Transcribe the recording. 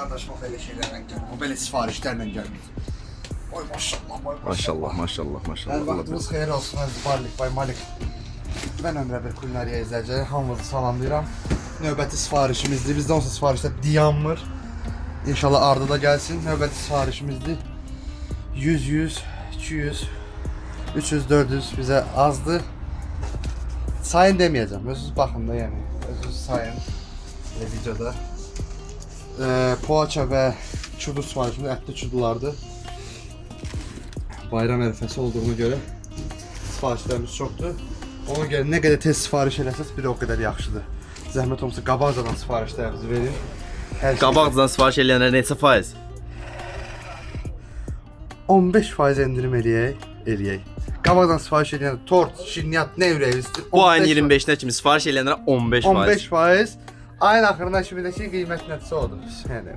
Kardeşim o böyle şeylerle gelmiyor. O böyle siparişlerle gelmiyor. Oy maşallah, oy maşallah. Maşallah. Yani vaxtınız xeyir olsun, əziz Barlik, Bay Malik. Mən Ömrə bir Kulinariya izləyiciləri, hamınızı salamlayıram. Növbəti sifarişimizdir, bizdə olsa sifarişdə dayanmır. İnşallah ardı da gəlsin. Növbəti sifarişimizdir. 100, 200, 300, 400 bizə azdır. Sayın deməyəcəm, özünüz baxın da yəni, özünüz sayın videoda. Poğaça və çudur sifarişimiz ətli çudurlardır. Bayram ərəfəsi olduğuna görə sifarişlərimiz çoxdur. Ona görə nə qədər tez sifariş eləsəz, bir o qədər yaxşıdır. Zəhmət olmasa qabaqcadan sifarişlərinizi verin. Qabaqcadan sifariş edənlərə neçə faiz? 15% endirim eləyək. Qabaqcadan sifariş edən tort, şirniyyat, nə ürəyinizdir? Bu ayın 25-nə kimi sifariş edənlərə 15%. 15%. Ayın axırına kimi də ki, qiymət nəticə odur. Yəni